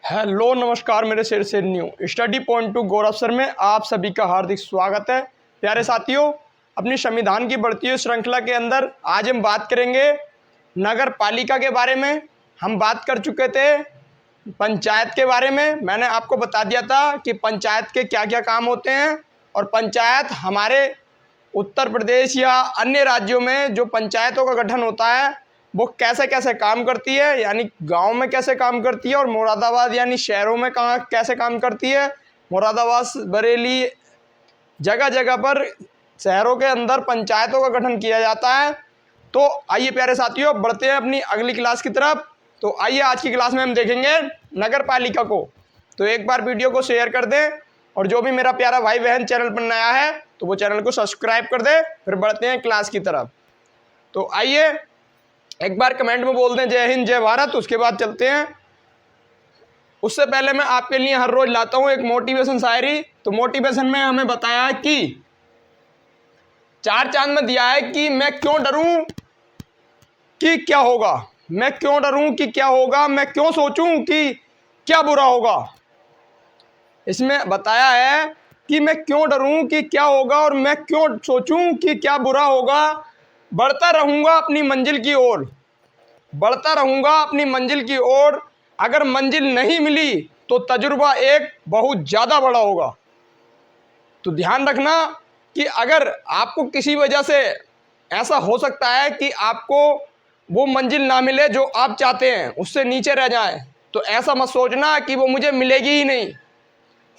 Hello नमस्कार मेरे शेर से न्यू स्टडी पॉइंट टू गौरव सर में आप सभी का हार्दिक स्वागत है। प्यारे साथियों, अपनी संविधान की बढ़ती हुई श्रृंखला के अंदर आज हम बात करेंगे नगर पालिका के बारे में। हम बात कर चुके थे पंचायत के बारे में। मैंने आपको बता दिया था कि पंचायत के क्या क्या काम होते हैं और पंचायत हमारे उत्तर प्रदेश या अन्य राज्यों में जो पंचायतों का गठन होता है वो कैसे कैसे काम करती है, यानी गांव में कैसे काम करती है और मुरादाबाद यानी शहरों में कहाँ कैसे काम करती है। मुरादाबाद, बरेली, जगह जगह पर शहरों के अंदर पंचायतों का गठन किया जाता है। तो आइए प्यारे साथियों, बढ़ते हैं अपनी अगली क्लास की तरफ। तो आइए आज की क्लास में हम देखेंगे नगर पालिका को। तो एक बार वीडियो को शेयर कर दें और जो भी मेरा प्यारा भाई बहन चैनल पर नया है तो वो चैनल को सब्सक्राइब कर दे। फिर बढ़ते हैं क्लास की तरफ। तो आइए एक बार कमेंट में बोल दें जय हिंद जय भारत, उसके बाद चलते हैं। उससे पहले मैं आपके लिए हर रोज लाता हूं एक मोटिवेशन शायरी। तो मोटिवेशन में हमें बताया कि चार चांद में दिया है कि मैं क्यों डरूं कि क्या होगा, मैं क्यों डरूं कि क्या होगा, मैं क्यों सोचूं कि क्या बुरा होगा। इसमें बताया है कि मैं क्यों डरूं कि क्या होगा और मैं क्यों सोचूं कि क्या बुरा होगा। बढ़ता रहूंगा अपनी मंजिल की ओर, बढ़ता रहूंगा अपनी मंजिल की ओर। अगर मंजिल नहीं मिली तो तजुर्बा एक बहुत ज़्यादा बड़ा होगा। तो ध्यान रखना कि अगर आपको किसी वजह से ऐसा हो सकता है कि आपको वो मंजिल ना मिले जो आप चाहते हैं, उससे नीचे रह जाएं, तो ऐसा मत सोचना कि वो मुझे मिलेगी ही नहीं।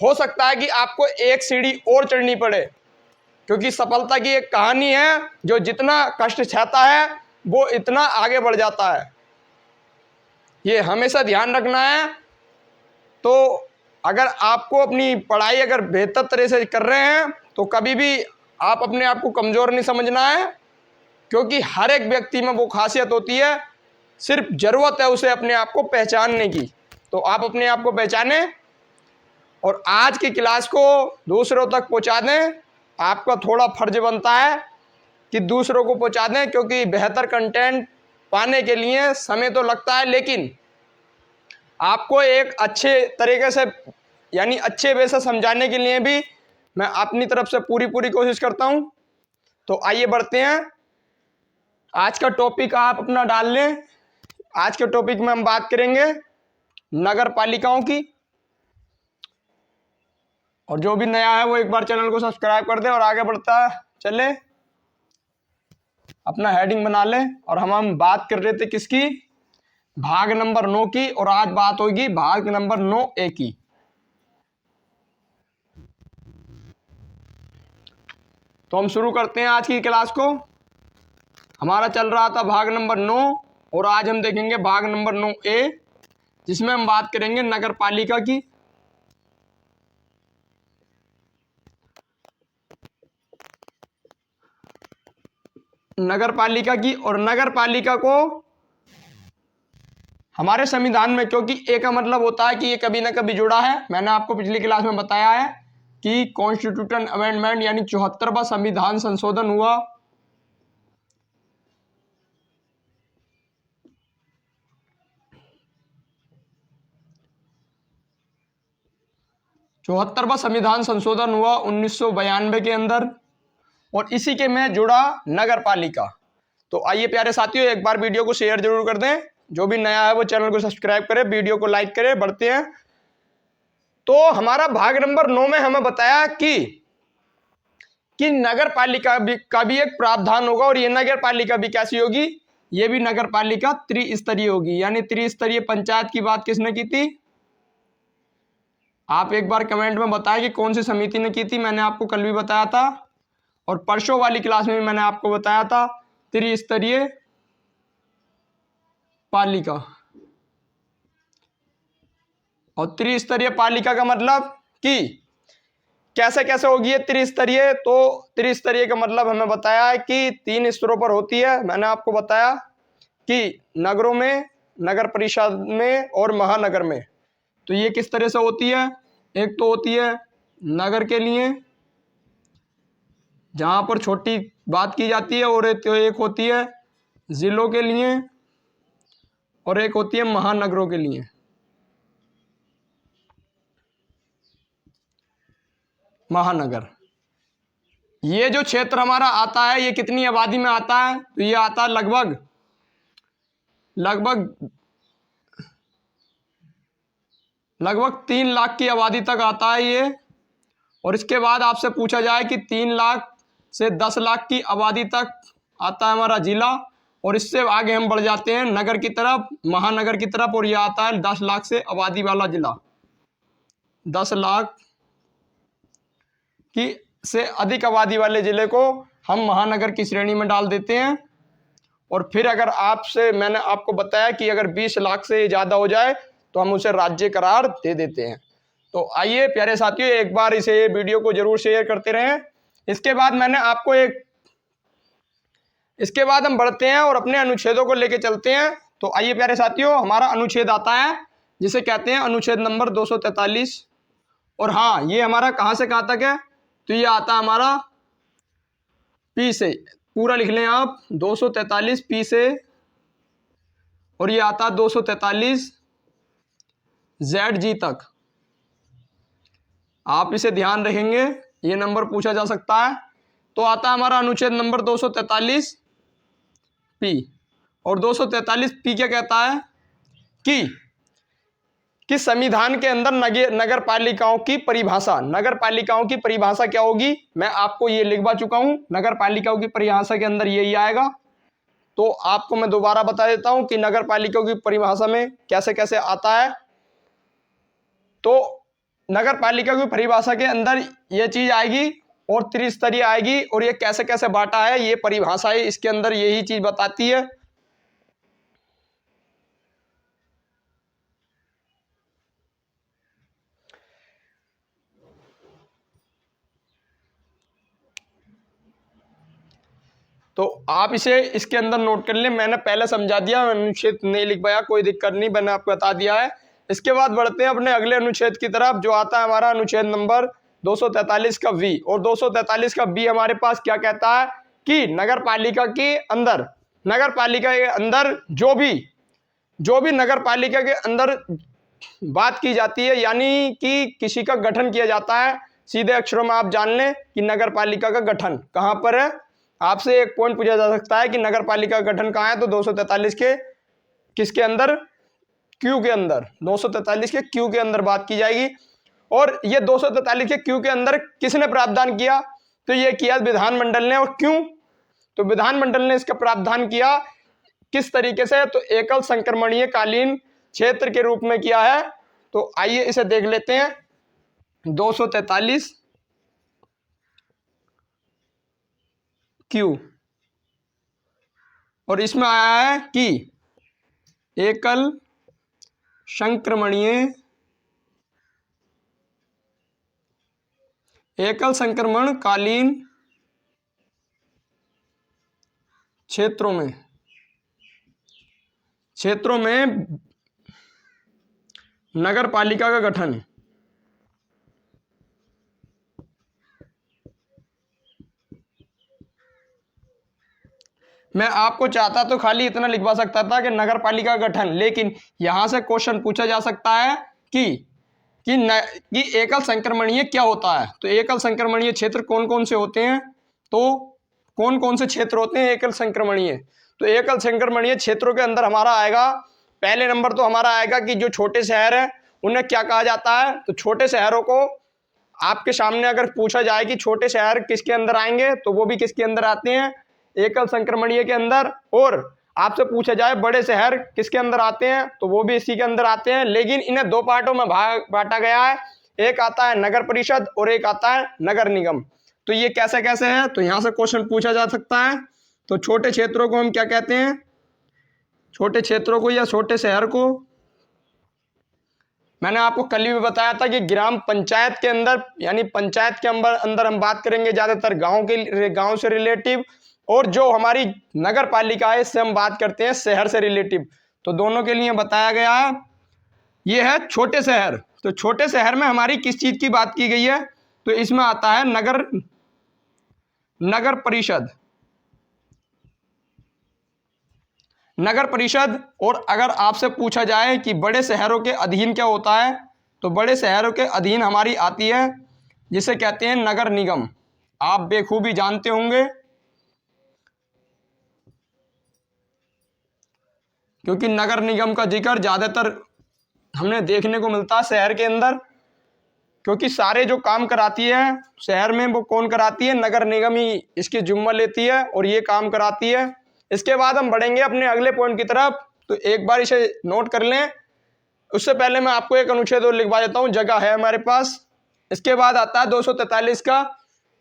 हो सकता है कि आपको एक सीढ़ी और चढ़नी पड़े, क्योंकि सफलता की एक कहानी है, जो जितना कष्ट सहता है वो इतना आगे बढ़ जाता है। ये हमेशा ध्यान रखना है। तो अगर आपको अपनी पढ़ाई अगर बेहतर तरह से कर रहे हैं तो कभी भी आप अपने आप को कमज़ोर नहीं समझना है, क्योंकि हर एक व्यक्ति में वो खासियत होती है, सिर्फ ज़रूरत है उसे अपने आप को पहचानने की। तो आप अपने आप को पहचानें और आज की क्लास को दूसरों तक पहुंचा दें। आपका थोड़ा फर्ज बनता है कि दूसरों को पहुंचा दें, क्योंकि बेहतर कंटेंट पाने के लिए समय तो लगता है, लेकिन आपको एक अच्छे तरीके से यानी अच्छे वे से समझाने के लिए भी मैं अपनी तरफ से पूरी कोशिश करता हूं। तो आइए बढ़ते हैं। आज का टॉपिक आप अपना डाल लें। आज के टॉपिक में हम बात करेंगे नगर पालिकाओं की। और जो भी नया है वो एक बार चैनल को सब्सक्राइब कर दे और आगे बढ़ता चले, अपना हेडिंग बना ले। और हम बात कर रहे थे किसकी? भाग नंबर 9 की, और आज बात होगी भाग नंबर 9A की। तो हम शुरू करते हैं आज की क्लास को। हमारा चल रहा था भाग नंबर 9 और आज हम देखेंगे भाग नंबर 9A, जिसमें हम बात करेंगे नगर पालिका की। नगर पालिका की, और नगर पालिका को हमारे संविधान में, क्योंकि ए का मतलब होता है कि ये कभी ना कभी जुड़ा है। मैंने आपको पिछली क्लास में बताया है कि कॉन्स्टिट्यूशन अमेंडमेंट यानी 74वां संविधान संशोधन हुआ। चौहत्तरवां संविधान संशोधन हुआ 1992 के अंदर, और इसी के में जुड़ा नगर पालिका। तो आइए प्यारे साथियों, एक बार वीडियो को शेयर जरूर कर दें। जो भी नया है वो चैनल को सब्सक्राइब करे, वीडियो को लाइक करे। बढ़ते हैं। तो हमारा भाग नंबर 9 में हमें बताया कि नगर पालिका का भी एक प्रावधान होगा, और ये नगर पालिका भी कैसी होगी? ये भी नगर पालिका त्रिस्तरीय होगी। यानी त्रिस्तरीय पंचायत की बात किसने की थी? आप एक बार कमेंट में बताएं कि कौन सी समिति ने की थी। मैंने आपको कल भी बताया था और परसों वाली क्लास में भी मैंने आपको बताया था, त्रिस्तरीय पालिका। और त्रिस्तरीय पालिका का मतलब कि कैसे कैसे होगी ये त्रिस्तरीय? तो त्रिस्तरीय का मतलब हमें बताया है कि 3 स्तरों पर होती है। मैंने आपको बताया कि नगरों में, नगर परिषद में और महानगर में। तो ये किस तरह से होती है? एक तो होती है नगर के लिए, जहाँ पर छोटी बात की जाती है, और एक होती है जिलों के लिए, और एक होती है महानगरों के लिए। महानगर। ये जो क्षेत्र हमारा आता है ये कितनी आबादी में आता है? तो ये आता है लगभग 3 लाख की आबादी तक आता है ये। और इसके बाद आपसे पूछा जाए कि 3 लाख से 10 लाख की आबादी तक आता है हमारा जिला, और इससे आगे हम बढ़ जाते हैं नगर की तरफ, महानगर की तरफ, और यह आता है 10 लाख से आबादी वाला जिला। 10 लाख की से अधिक आबादी वाले जिले को हम महानगर की श्रेणी में डाल देते हैं। और फिर अगर मैंने आपको बताया कि अगर 20 लाख से ज़्यादा हो जाए तो हम उसे राज्य करार दे देते हैं। तो आइए प्यारे साथियों, एक बार इसे वीडियो को जरूर शेयर करते रहें। इसके बाद हम बढ़ते हैं और अपने अनुच्छेदों को लेके चलते हैं। तो आइए प्यारे साथियों, हमारा अनुच्छेद आता है जिसे कहते हैं अनुच्छेद नंबर 243। और हाँ, ये हमारा कहाँ से कहाँ तक है? तो ये आता है हमारा पी से, पूरा लिख लें आप, 243 पी से, और ये आता है 243 जेड जी तक। आप इसे ध्यान रखेंगे, ये नंबर पूछा जा सकता है। तो आता है हमारा अनुच्छेद नंबर 243 पी। और 243 पी क्या कहता है कि संविधान के अंदर नगर पालिकाओं की परिभाषा क्या होगी? मैं आपको ये लिखवा चुका हूं, नगर पालिकाओं की परिभाषा के अंदर यही आएगा। तो आपको मैं दोबारा बता देता हूं कि नगर पालिकाओं की परिभाषा में कैसे कैसे आता है। तो नगर पालिका की परिभाषा के अंदर ये चीज आएगी और त्रिस्तरीय आएगी, और ये कैसे कैसे बांटा है ये परिभाषा है, इसके अंदर यही चीज बताती है। तो आप इसे इसके अंदर नोट कर लें, मैंने पहले समझा दिया, अनुच्छेद नहीं लिख पाया, कोई दिक्कत नहीं, मैंने आपको बता दिया है। इसके बाद बढ़ते हैं अपने अगले अनुच्छेद की तरफ, जो आता है हमारा अनुच्छेद नंबर 243 का वी। और 243 का वी हमारे पास क्या कहता है कि नगर पालिका के अंदर जो भी नगर पालिका के अंदर बात की जाती है, यानी कि किसी का गठन किया जाता है, सीधे अक्षरों में आप जान लें कि नगर पालिका का गठन कहां पर है। आपसे एक पॉइंट पूछा जा सकता है कि नगर पालिका का गठन कहां है? तो 243 के किसके अंदर? क्यू के अंदर। 243 के क्यू के अंदर बात की जाएगी। और ये 243 के क्यू के अंदर किसने प्रावधान किया? तो ये किया विधानमंडल ने। और क्यों? तो विधानमंडल ने इसका प्रावधान किया किस तरीके से? तो एकल संक्रमणीय कालीन क्षेत्र के रूप में किया है। तो आइए इसे देख लेते हैं। 243 क्यू, और इसमें आया है कि एकल संक्रमण कालीन क्षेत्रों में नगर पालिका का गठन। मैं आपको चाहता तो खाली इतना लिखवा सकता था कि नगर पालिका का गठन, लेकिन यहां से क्वेश्चन पूछा जा सकता है कि एकल संक्रमणीय क्या होता है। तो एकल संक्रमणीय क्षेत्र कौन कौन से होते हैं? तो कौन कौन से क्षेत्र होते हैं एकल संक्रमणीय? तो एकल संक्रमणीय क्षेत्रों के अंदर हमारा आएगा, पहले नंबर तो हमारा आएगा कि जो छोटे शहर हैं उन्हें क्या कहा जाता है? तो छोटे शहरों को आपके सामने अगर पूछा जाए कि छोटे शहर किसके अंदर आएंगे, तो वो भी किसके अंदर आते हैं? एकल संक्रमणीय के अंदर। और आपसे पूछा जाए बड़े शहर किसके अंदर आते हैं, तो वो भी इसी के अंदर आते हैं। लेकिन इन्हें दो पार्टों में बांटा गया है, एक आता है नगर परिषद और एक आता है नगर निगम। तो ये कैसे कैसे है? तो यहां से क्वेश्चन पूछा जा सकता है। तो छोटे क्षेत्रों को हम क्या कहते हैं? छोटे क्षेत्रों को या छोटे शहर को मैंने आपको कल भी बताया था कि ग्राम पंचायत के अंदर, यानी पंचायत के अंदर हम बात करेंगे ज्यादातर गांव से रिलेटिव, और जो हमारी नगर पालिका है इससे हम बात करते हैं शहर से रिलेटिव। तो दोनों के लिए बताया गया है। ये है छोटे शहर। तो छोटे शहर में हमारी किस चीज की बात की गई है? तो इसमें आता है नगर परिषद। और अगर आपसे पूछा जाए कि बड़े शहरों के अधीन क्या होता है, तो बड़े शहरों के अधीन हमारी आती है जिसे कहते हैं नगर निगम। आप बेखूबी जानते होंगे, क्योंकि नगर निगम का जिक्र ज़्यादातर हमने देखने को मिलता है शहर के अंदर, क्योंकि सारे जो काम कराती है शहर में वो कौन कराती है, नगर निगम ही इसकी जिम्मा लेती है और ये काम कराती है। इसके बाद हम बढ़ेंगे अपने अगले पॉइंट की तरफ, तो एक बार इसे नोट कर लें। उससे पहले मैं आपको एक अनुच्छेद और लिखवा देता हूँ, जगह है हमारे पास। इसके बाद आता है 243 का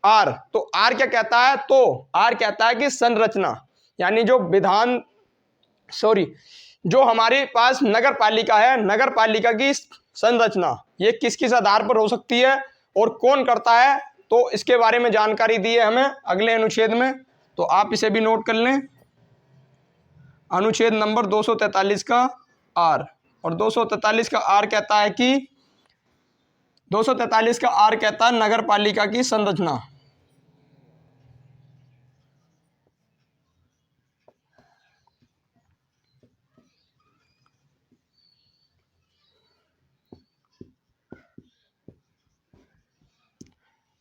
आर। तो आर क्या कहता है, तो आर कहता है कि संरचना, यानी जो हमारे पास नगर पालिका है, नगर पालिका की संरचना ये किस किस आधार पर हो सकती है और कौन करता है, तो इसके बारे में जानकारी दी है हमें अगले अनुच्छेद में। तो आप इसे भी नोट कर लें, अनुच्छेद नंबर 243 का आर। और 243 का आर कहता है कि 243 का आर कहता है नगर पालिका की संरचना।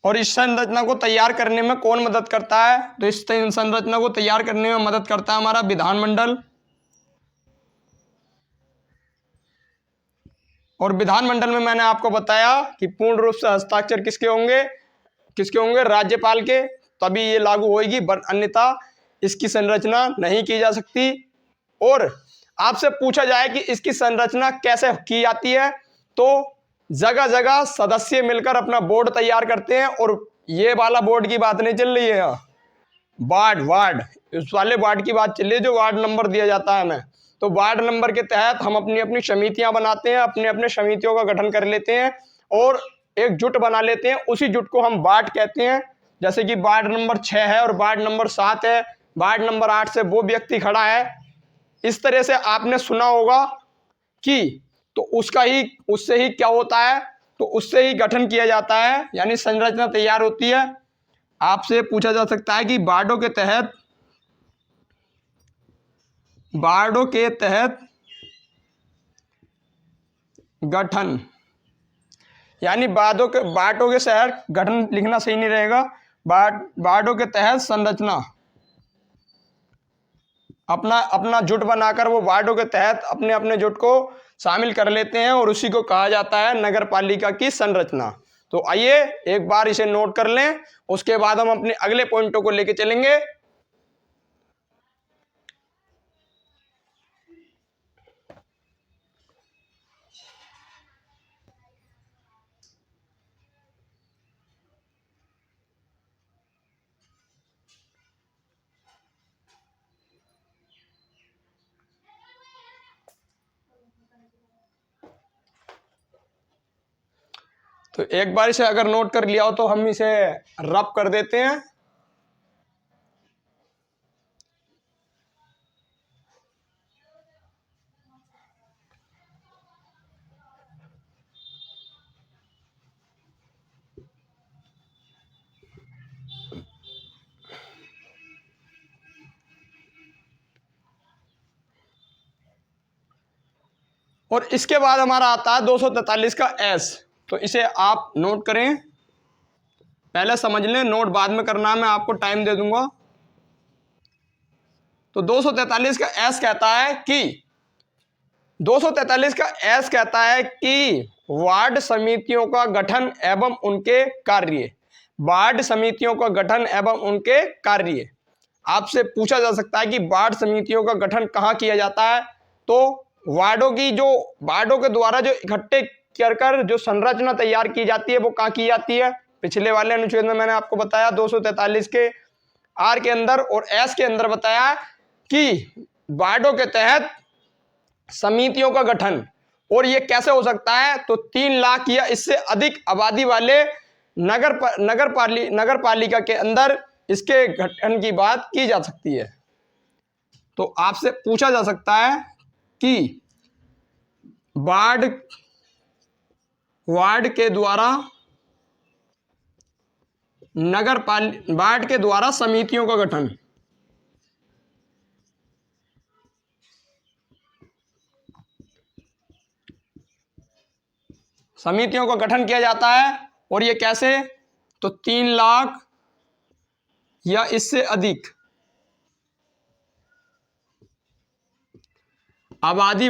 और इस संरचना को तैयार करने में कौन मदद करता है, तो इस संरचना को तैयार करने में मदद करता है हमारा विधानमंडल। और विधानमंडल में मैंने आपको बताया कि पूर्ण रूप से हस्ताक्षर किसके होंगे, राज्यपाल के, तभी ये लागू होगी, अन्यथा इसकी संरचना नहीं की जा सकती। और आपसे पूछा जाए कि इसकी संरचना कैसे की जाती है, तो जगह जगह सदस्य मिलकर अपना बोर्ड तैयार करते हैं। और ये वाला बोर्ड की बात नहीं चल रही है, वार्ड उस वाले वार्ड की बात चल रही है जो वार्ड नंबर दिया जाता है हमें। तो वार्ड नंबर के तहत हम अपनी अपनी समितियां बनाते हैं, अपने अपने समितियों का गठन कर लेते हैं और एक जुट बना लेते हैं। उसी जुट को हम वार्ड कहते हैं। जैसे कि वार्ड नंबर 6 है और वार्ड नंबर 7 है, वार्ड नंबर 8 से वो व्यक्ति खड़ा है। इस तरह से आपने सुना होगा कि तो उससे ही क्या होता है, तो उससे ही गठन किया जाता है, यानी संरचना तैयार होती है। आपसे पूछा जा सकता है कि वार्डों के तहत गठन, यानी वार्डों के शहर गठन लिखना सही नहीं रहेगा, वार्डों के तहत संरचना। अपना जुट बनाकर वो वार्डों के तहत अपने अपने जुट को शामिल कर लेते हैं और उसी को कहा जाता है नगर पालिका की संरचना। तो आइए एक बार इसे नोट कर लें, उसके बाद हम अपने अगले पॉइंटों को लेके चलेंगे। तो एक बार इसे अगर नोट कर लिया हो तो हम इसे रब कर देते हैं। और इसके बाद हमारा आता है 243 का एस। तो इसे आप नोट करें, पहले समझ लें, नोट बाद में करना, मैं आपको टाइम दे दूंगा। तो 243 का एस कहता है कि 243 का एस कहता है कि वार्ड समितियों का गठन एवं उनके कार्य, वार्ड समितियों का गठन एवं उनके कार्य। आपसे पूछा जा सकता है कि वार्ड समितियों का गठन कहाँ किया जाता है, तो वार्डों के द्वारा जो इकट्ठे कर जो संरचना तैयार की जाती है वो कहाँ की जाती है। पिछले वाले अनुच्छेद में मैंने आपको बताया 243 के आर के अंदर और एस के अंदर बताया कि वार्डों के तहत समितियों का गठन। और ये कैसे हो सकता है, तो 3 लाख या इससे अधिक आबादी वाले नगर पालिका के अंदर इसके गठन की बात की जा सकती है। तो आपसे पूछा जा सकता है कि वार्ड के द्वारा समितियों का गठन, समितियों का गठन किया जाता है और ये कैसे, तो 3 लाख या इससे अधिक आबादी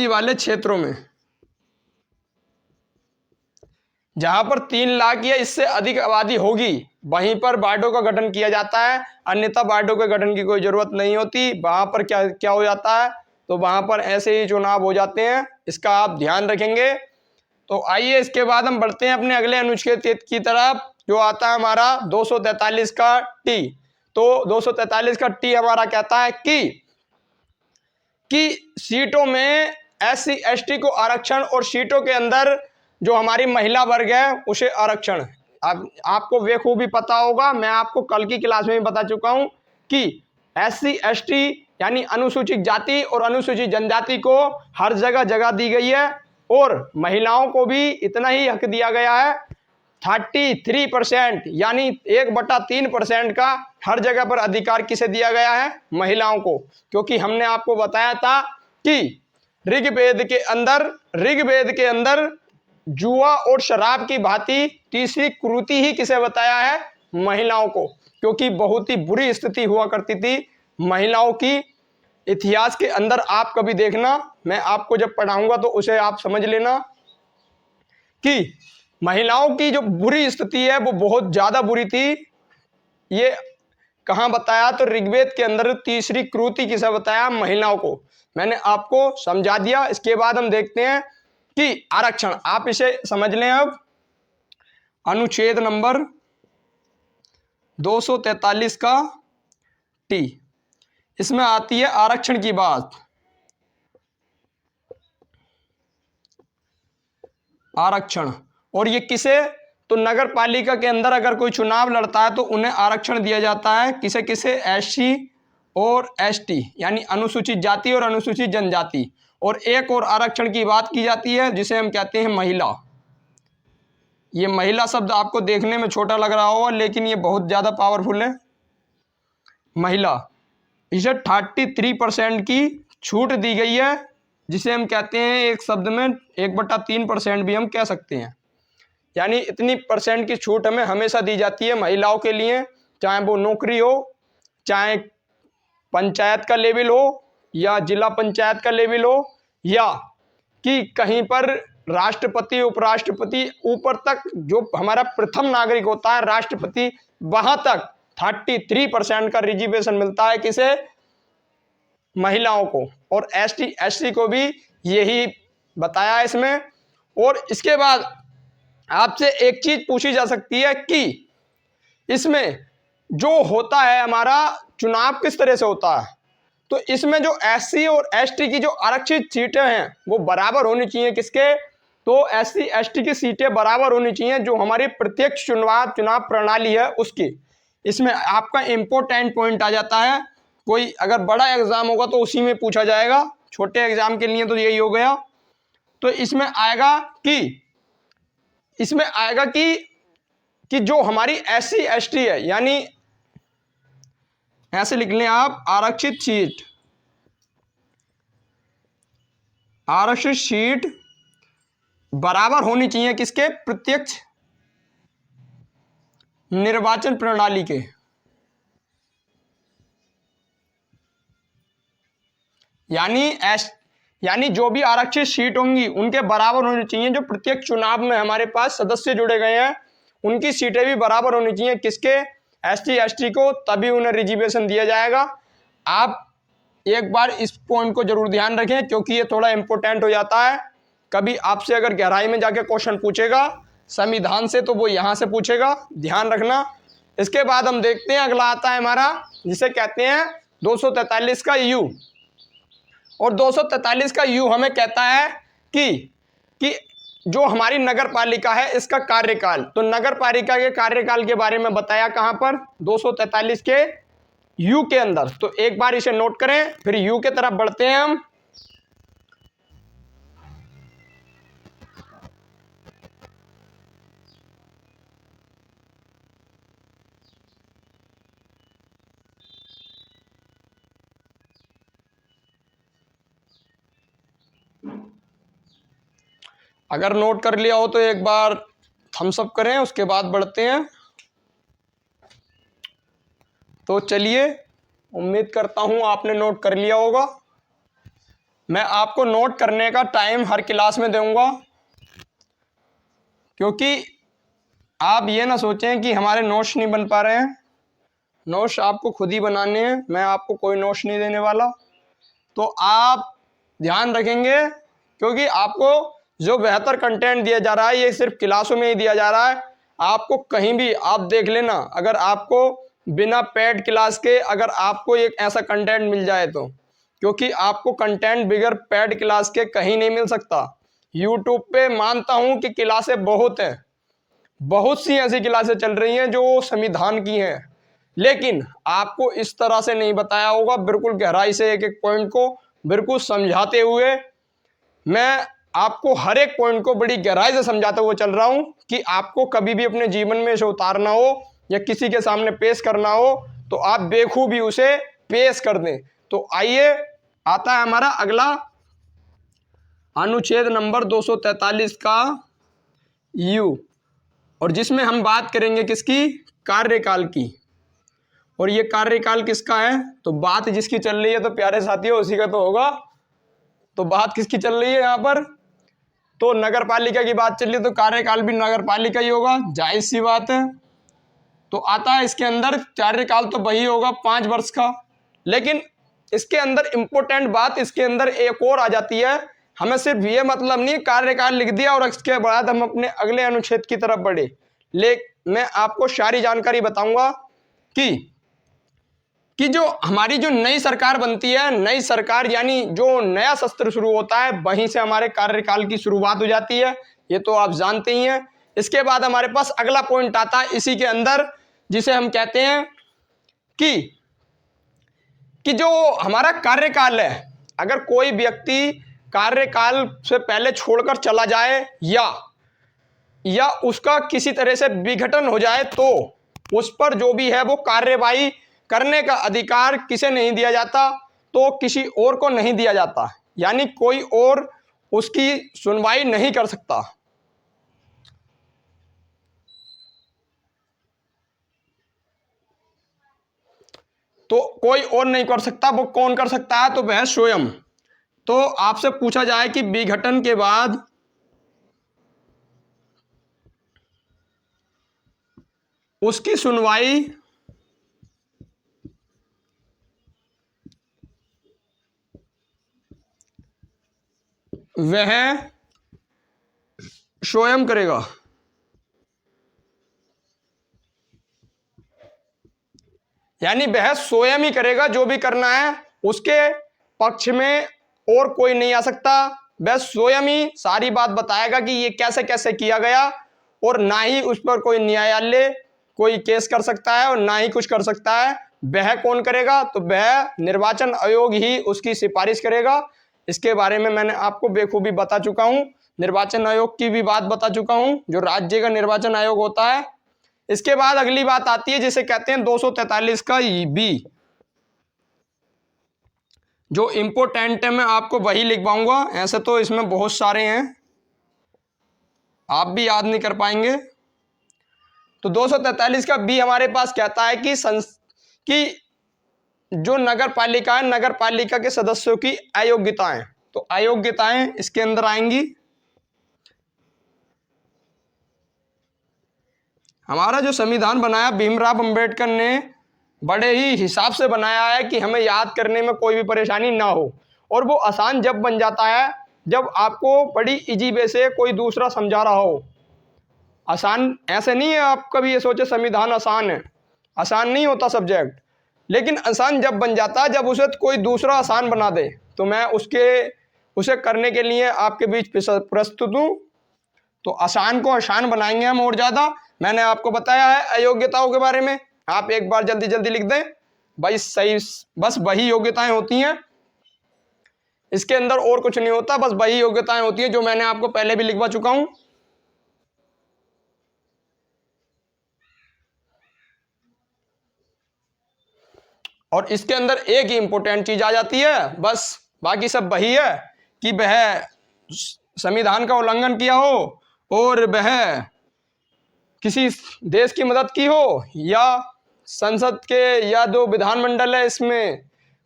वाले क्षेत्रों में, जहां पर 3 लाख या इससे अधिक आबादी होगी वहीं पर वार्डों का गठन किया जाता है, अन्यथा वार्डों के गठन की कोई जरूरत नहीं होती। वहां पर क्या क्या हो जाता है, तो वहां पर ऐसे ही चुनाव हो जाते हैं, इसका आप ध्यान रखेंगे। तो आइए इसके बाद हम बढ़ते हैं अपने अगले अनुच्छेद की तरफ, जो आता है हमारा 243 का टी। तो 243 का टी हमारा कहता है कि सीटों में SC ST को आरक्षण और सीटों के अंदर जो हमारी महिला वर्ग है उसे आरक्षण। अब आपको बेखूबी पता होगा, मैं आपको कल की क्लास में भी बता चुका हूं कि SC ST यानी अनुसूचित जाति और अनुसूचित जनजाति को हर जगह जगह दी गई है, और महिलाओं को भी इतना ही हक दिया गया है। 33% यानी 1/3% का हर जगह पर अधिकार किसे दिया गया है, महिलाओं को। क्योंकि हमने आपको बताया था कि ऋग्वेद के अंदर जुआ और शराब की भांति तीसरी कुरीति ही किसे बताया है, महिलाओं को। क्योंकि बहुत ही बुरी स्थिति हुआ करती थी महिलाओं की। इतिहास के अंदर आप कभी देखना, मैं आपको जब पढ़ाऊंगा तो उसे आप समझ लेना कि महिलाओं की जो बुरी स्थिति है वो बहुत ज्यादा बुरी थी। ये कहां बताया, तो ऋग्वेद के अंदर तीसरी कुरीति किसे बताया, महिलाओं को। मैंने आपको समझा दिया। इसके बाद हम देखते हैं कि आरक्षण, आप इसे समझ लें। अब अनुच्छेद नंबर 243 का टी, इसमें आती है आरक्षण की बात। आरक्षण, और ये किसे, तो नगर पालिका के अंदर अगर कोई चुनाव लड़ता है तो उन्हें आरक्षण दिया जाता है। किसे किसे, SC और ST यानी अनुसूचित जाति और अनुसूचित जनजाति। और एक और आरक्षण की बात की जाती है जिसे हम कहते हैं महिला। ये महिला शब्द आपको देखने में छोटा लग रहा होगा, लेकिन ये बहुत ज्यादा पावरफुल है। महिला, इसे 33% की छूट दी गई है, जिसे हम कहते हैं एक शब्द में 1/3% भी हम कह सकते हैं। यानी इतनी परसेंट की छूट हमें हमेशा दी जाती है महिलाओं के लिए, चाहे वो नौकरी हो, चाहे पंचायत का लेवल हो या जिला पंचायत का लेवल हो, या कि कहीं पर राष्ट्रपति उपराष्ट्रपति ऊपर तक जो हमारा प्रथम नागरिक होता है राष्ट्रपति, वहां तक 33% का रिजर्वेशन मिलता है किसे, महिलाओं को। और ST SC को भी यही बताया इसमें। और इसके बाद आपसे एक चीज पूछी जा सकती है कि इसमें जो होता है हमारा चुनाव किस तरह से होता है, तो इसमें जो SC और ST की जो आरक्षित सीटें हैं वो बराबर होनी चाहिए। किसके, तो SC ST की सीटें बराबर होनी चाहिए, जो हमारी प्रत्यक्ष चुनाव प्रणाली है उसकी। इसमें आपका इंपॉर्टेंट पॉइंट आ जाता है, कोई अगर बड़ा एग्जाम होगा तो उसी में पूछा जाएगा, छोटे एग्जाम के लिए तो यही हो गया। तो इसमें आएगा कि जो हमारी SC ST है, यानी ऐसे लिख लें आप, आरक्षित सीट बराबर होनी चाहिए किसके, प्रत्यक्ष निर्वाचन प्रणाली के। यानी जो भी आरक्षित सीट होंगी उनके बराबर होनी चाहिए, जो प्रत्येक चुनाव में हमारे पास सदस्य जुड़े गए हैं उनकी सीटें भी बराबर होनी चाहिए किसके, SC ST को, तभी उन्हें रिजर्वेशन दिया जाएगा। आप एक बार इस पॉइंट को जरूर ध्यान रखें, क्योंकि ये थोड़ा इंपॉर्टेंट हो जाता है। कभी आपसे अगर गहराई में जाके क्वेश्चन पूछेगा संविधान से, तो वो यहां से पूछेगा, ध्यान रखना। इसके बाद हम देखते हैं, अगला आता है हमारा जिसे कहते हैं 243 का यू। और 243 का यू हमें कहता है कि जो हमारी नगर पालिका है इसका कार्यकाल। तो नगर पालिका के कार्यकाल के बारे में बताया कहां पर, 243 के यू के अंदर। तो एक बार इसे नोट करें, फिर यू के तरफ बढ़ते हैं हम। अगर नोट कर लिया हो तो एक बार थम्स अप करें, उसके बाद बढ़ते हैं। तो चलिए, उम्मीद करता हूँ आपने नोट कर लिया होगा। मैं आपको नोट करने का टाइम हर क्लास में दूंगा, क्योंकि आप ये ना सोचें कि हमारे नोट्स नहीं बन पा रहे हैं। नोट्स आपको खुद ही बनाने हैं, मैं आपको कोई नोट्स नहीं देने वाला। तो आप ध्यान रखेंगे, क्योंकि आपको जो बेहतर कंटेंट दिया जा रहा है ये सिर्फ क्लासों में ही दिया जा रहा है। आपको कहीं भी आप देख लेना, अगर आपको बिना पेड क्लास के अगर आपको एक ऐसा कंटेंट मिल जाए तो, क्योंकि आपको कंटेंट बिगर पेड क्लास के कहीं नहीं मिल सकता। यूट्यूब पे मानता हूं कि क्लासें बहुत हैं, बहुत सी ऐसी क्लासें चल रही हैं जो संविधान की हैं, लेकिन आपको इस तरह से नहीं बताया होगा, बिल्कुल गहराई से एक एक पॉइंट को बिल्कुल समझाते हुए। मैं आपको हर एक पॉइंट को बड़ी गहराई से समझाते हुए चल रहा हूं कि आपको कभी भी अपने जीवन में इसे उतारना हो या किसी के सामने पेश करना हो तो आप बेखूबी उसे पेश कर दें। तो आइए, आता है हमारा अगला अनुच्छेद नंबर 243 का यू, और जिसमें हम बात करेंगे किसकी? कार्यकाल की। और ये कार्यकाल किसका है? तो बात जिसकी चल रही है तो प्यारे साथियों उसी का तो होगा। तो बात किसकी चल रही है यहाँ पर? तो नगर पालिका की बात चल रही है, तो कार्यकाल भी नगर पालिका ही होगा, जायज सी बात है। तो आता है इसके अंदर कार्यकाल तो वही होगा 5 वर्ष का, लेकिन इसके अंदर इंपॉर्टेंट बात इसके अंदर एक और आ जाती है। हमें सिर्फ ये मतलब नहीं कार्यकाल लिख दिया और इसके बाद हम अपने अगले अनुच्छेद की तरफ बढ़े, मैं आपको सारी जानकारी बताऊंगा कि जो हमारी जो नई सरकार बनती है, नई सरकार यानी जो नया सत्र शुरू होता है, वहीं से हमारे कार्यकाल की शुरुआत हो जाती है, ये तो आप जानते ही हैं। इसके बाद हमारे पास अगला पॉइंट आता है इसी के अंदर, जिसे हम कहते हैं कि जो हमारा कार्यकाल है, अगर कोई व्यक्ति कार्यकाल से पहले छोड़कर चला जाए या उसका किसी तरह से विघटन हो जाए तो उस पर जो भी है वो कार्यवाही करने का अधिकार किसे नहीं दिया जाता? तो किसी और को नहीं दिया जाता, यानी कोई और उसकी सुनवाई नहीं कर सकता। तो कोई और नहीं कर सकता, वो कौन कर सकता है? तो वह स्वयं। तो आपसे पूछा जाए कि विघटन के बाद उसकी सुनवाई वह स्वयं करेगा, यानी वह स्वयं ही करेगा, जो भी करना है उसके पक्ष में और कोई नहीं आ सकता। वह स्वयं ही सारी बात बताएगा कि ये कैसे कैसे किया गया, और ना ही उस पर कोई न्यायालय कोई केस कर सकता है और ना ही कुछ कर सकता है। वह कौन करेगा? तो वह निर्वाचन आयोग ही उसकी सिफारिश करेगा। इसके बारे में मैंने आपको बेखूबी बता चुका हूं, निर्वाचन आयोग की भी बात बता चुका हूं, जो राज्य का निर्वाचन आयोग होता है। इसके बाद अगली बात आती है जिसे कहते हैं 243 का बी, जो इंपोर्टेंट है मैं आपको वही लिखवाऊंगा, ऐसे तो इसमें बहुत सारे हैं, आप भी याद नहीं कर पाएंगे। तो 243 का बी हमारे पास कहता है कि जो नगर पालिका है, नगर पालिका के सदस्यों की अयोग्यताएं, तो अयोग्यताएं इसके अंदर आएंगी। हमारा जो संविधान बनाया भीमराव अंबेडकर ने बड़े ही हिसाब से बनाया है कि हमें याद करने में कोई भी परेशानी ना हो, और वो आसान जब बन जाता है जब आपको बड़ी इजी वे से कोई दूसरा समझा रहा हो। आसान ऐसे नहीं है आप कभी ये सोचे संविधान आसान है, आसान नहीं होता सब्जेक्ट, लेकिन आसान जब बन जाता है जब उसे कोई दूसरा आसान बना दे। तो मैं उसे करने के लिए आपके बीच प्रस्तुत हूँ। तो आसान को आसान बनाएंगे हम और ज़्यादा। मैंने आपको बताया है अयोग्यताओं के बारे में, आप एक बार जल्दी जल्दी लिख दें भाई, सही बस वही योग्यताएं होती हैं, इसके अंदर और कुछ नहीं होता, बस वही योग्यताएं होती हैं जो मैंने आपको पहले भी लिखवा चुका हूं। और इसके अंदर एक ही इंपॉर्टेंट चीज आ जाती है, बस बाकी सब वही है कि वह संविधान का उल्लंघन किया हो और वह किसी देश की मदद की हो, या संसद के या जो विधानमंडल है इसमें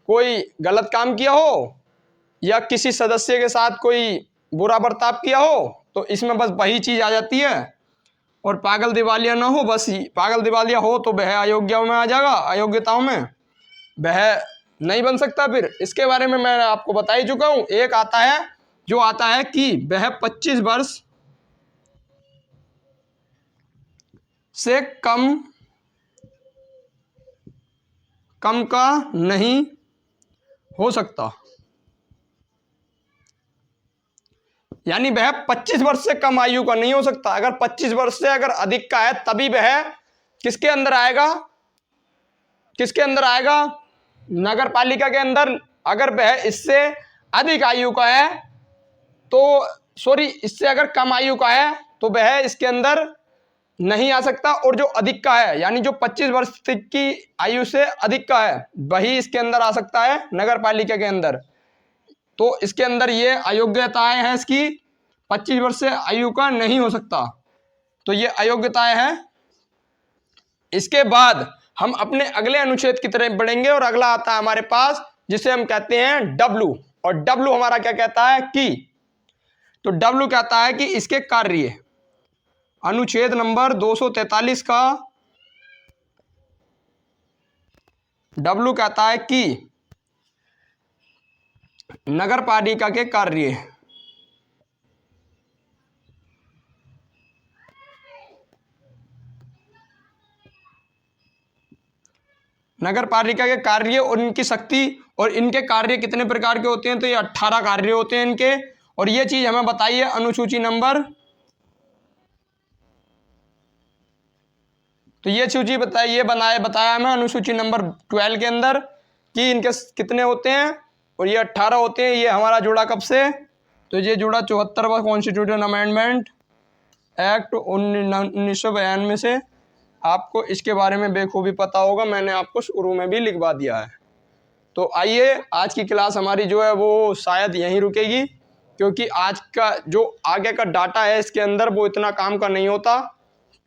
कोई गलत काम किया हो, या किसी सदस्य के साथ कोई बुरा बर्ताव किया हो, तो इसमें बस वही चीज़ आ जाती है। और पागल दिवालिया ना हो, बस पागल दिवालिया हो तो वह अयोग्यताओं में आ जाएगा, अयोग्यताओं में वह नहीं बन सकता। फिर इसके बारे में मैं आपको बता ही चुका हूँ। एक आता है जो आता है कि वह 25 वर्ष से कम का नहीं हो सकता, यानी वह 25 वर्ष से कम आयु का नहीं हो सकता। अगर 25 वर्ष से अगर अधिक का है तभी वह किसके अंदर आएगा, किसके अंदर आएगा, नगर पालिका के अंदर। अगर वह इससे अधिक आयु का है तो इससे अगर कम आयु का है तो वह इसके अंदर नहीं आ सकता। और जो अधिक का है, यानी जो 25 वर्ष की आयु से अधिक का है, वही इसके अंदर आ सकता है नगर पालिका के अंदर। तो इसके अंदर ये अयोग्यताएं हैं इसकी, 25 वर्ष से आयु का नहीं हो सकता, तो ये अयोग्यताएं हैं। इसके बाद हम अपने अगले अनुच्छेद की तरफ बढ़ेंगे और अगला आता है हमारे पास जिसे हम कहते हैं डब्लू। और डब्लू हमारा क्या कहता है कि, तो डब्लू कहता है कि इसके कार्य, अनुच्छेद नंबर 243 का डब्लू कहता है कि नगर पालिका के कार्य, नगर पालिका के कार्य और इनकी शक्ति, और इनके कार्य कितने प्रकार के होते हैं, तो ये 18 कार्य होते हैं इनके। और ये चीज हमें बताइए अनुसूची नंबर, तो ये सूची बताइए बताया हमें अनुसूची नंबर 12 के अंदर कि इनके कितने होते हैं, और ये 18 होते हैं। ये हमारा जुड़ा कब से, तो ये जुड़ा 74वां कॉन्स्टिट्यूशन अमेंडमेंट एक्ट 1992 से। आपको इसके बारे में बेखूबी पता होगा, मैंने आपको शुरू में भी लिखवा दिया है। तो आइए, आज की क्लास हमारी जो है वो शायद यहीं रुकेगी, क्योंकि आज का जो आगे का डाटा है इसके अंदर वो इतना काम का नहीं होता,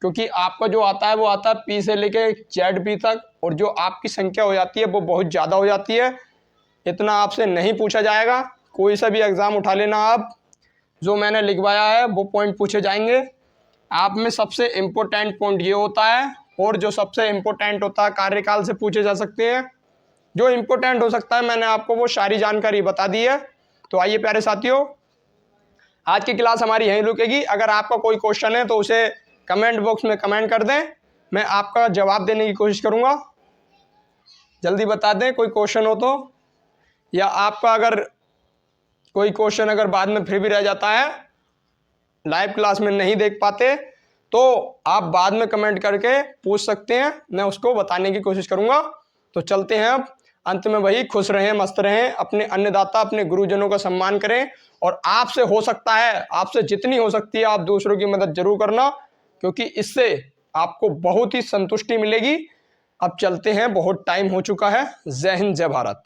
क्योंकि आपका जो आता है वो आता है पी से लेके जेड तक, और जो आपकी संख्या हो जाती है वो बहुत ज़्यादा हो जाती है। इतना आपसे नहीं पूछा जाएगा, कोई सा भी एग्ज़ाम उठा लेना आप, जो मैंने लिखवाया है वो पॉइंट पूछे जाएंगे। आप में सबसे इम्पोर्टेंट पॉइंट ये होता है, और जो सबसे इम्पोर्टेंट होता है कार्यकाल से पूछे जा सकते हैं। जो इम्पोर्टेंट हो सकता है मैंने आपको वो सारी जानकारी बता दी है। तो आइए प्यारे साथियों, आज की क्लास हमारी यहीं रुकेगी। अगर आपका कोई क्वेश्चन है तो उसे कमेंट बॉक्स में कमेंट कर दें, मैं आपका जवाब देने की कोशिश करूंगा। जल्दी बता दें कोई क्वेश्चन हो तो, या आपका अगर कोई क्वेश्चन अगर बाद में फिर भी रह जाता है, लाइव क्लास में नहीं देख पाते, तो आप बाद में कमेंट करके पूछ सकते हैं, मैं उसको बताने की कोशिश करूंगा। तो चलते हैं अब, अंत में वही, खुश रहें, मस्त रहें, अपने अन्नदाता अपने गुरुजनों का सम्मान करें, और आपसे हो सकता है, आपसे जितनी हो सकती है आप दूसरों की मदद जरूर करना, क्योंकि इससे आपको बहुत ही संतुष्टि मिलेगी। अब चलते हैं, बहुत टाइम हो चुका है। जय हिंद, जय भारत।